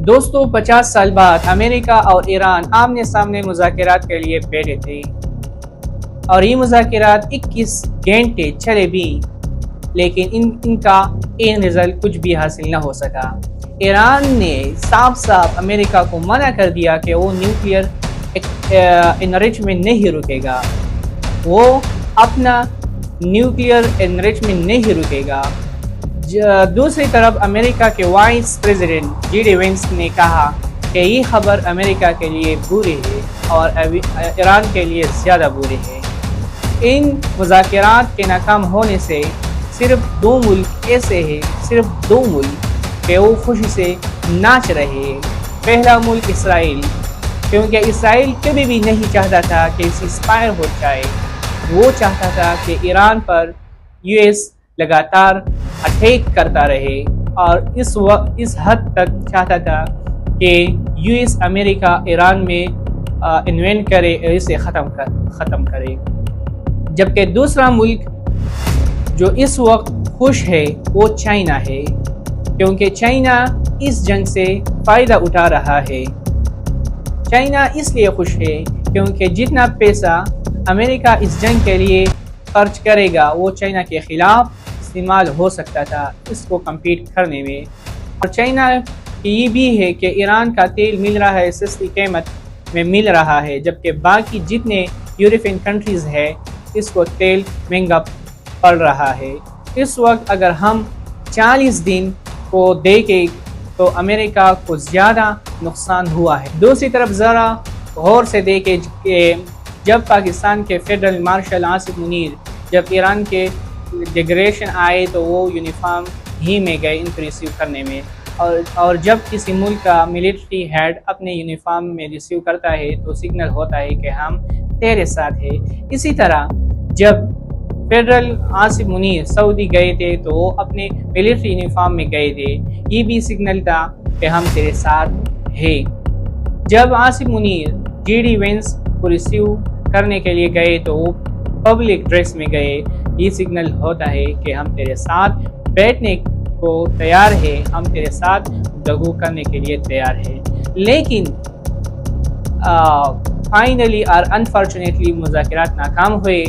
دوستوں 50 سال بعد امریکہ اور ایران آمنے سامنے مذاکرات کے لیے بیٹھے تھے اور یہ مذاکرات 21 گھنٹے چلے بھی، لیکن ان کا رزلٹ کچھ بھی حاصل نہ ہو سکا۔ ایران نے صاف امریکہ کو منع کر دیا کہ وہ نیوکلیئر انریچمنٹ نہیں رکے گا، وہ اپنا نیوکلیئر انریچمنٹ نہیں رکے گا۔ دوسری طرف امریکہ کے vice president J D Vance نے کہا کہ یہ خبر امریکہ کے لیے بری ہے اور ایران کے لیے زیادہ بری ہے۔ ان مذاکرات کے ناکام ہونے سے صرف دو ملک ایسے ہیں، صرف دو ملک کہ وہ خوشی سے ناچ رہے ہیں۔ پہلا ملک اسرائیل، کیونکہ اسرائیل کبھی بھی نہیں چاہتا تھا کہ سیزفائر ہو جائے، وہ چاہتا تھا کہ ایران پر یو ایس لگاتار اٹیک کرتا رہے اور اس حد تک چاہتا تھا کہ یو ایس امریکہ ایران میں انوینٹ کرے اور اسے ختم کرے۔ جبکہ دوسرا ملک جو اس وقت خوش ہے وہ چائنا ہے، کیونکہ چائنا اس جنگ سے فائدہ اٹھا رہا ہے۔ چائنا اس لیے خوش ہے کیونکہ جتنا پیسہ امریکہ اس جنگ کے لیے خرچ کرے گا وہ چائنا کے خلاف استعمال ہو سکتا تھا اس کو کمپیٹ کرنے میں۔ اور چائنا کی یہ بھی ہے کہ ایران کا تیل مل رہا ہے، سستی قیمت میں مل رہا ہے، جبکہ باقی جتنے یورپین کنٹریز ہے اس کو تیل مہنگا پڑ رہا ہے۔ اس وقت اگر ہم 40 دن کو دیکھیں تو امریکہ کو زیادہ نقصان ہوا ہے۔ دوسری طرف ذرا غور سے دیکھیں کہ جب پاکستان کے فیڈرل مارشل آصف منیر جب ایران کے ڈیگریشن آئے تو وہ یونیفارم ہی میں گئے ان کو ریسیو کرنے میں، اور جب کسی ملک کا ملٹری ہیڈ اپنے یونیفارم میں ریسیو کرتا ہے تو سگنل ہوتا ہے کہ ہم تیرے ساتھ ہیں۔ اسی طرح جب فیڈرل آصف منیر سعودی گئے تھے تو وہ اپنے ملٹری یونیفارم میں گئے تھے، یہ بھی سگنل تھا کہ ہم تیرے ساتھ ہیں۔ جب Asif Munir J D Vance کو ریسیو کرنے کے لیے گئے تو وہ پبلک ڈریس میں گئے، یہ سگنل ہوتا ہے کہ ہم تیرے ساتھ بیٹھنے کو تیار ہے، ہم تیرے ساتھ گفتگو کرنے کے لیے تیار ہے۔ لیکن فائنلی اور انفارچونیٹلی مذاکرات ناکام ہوئے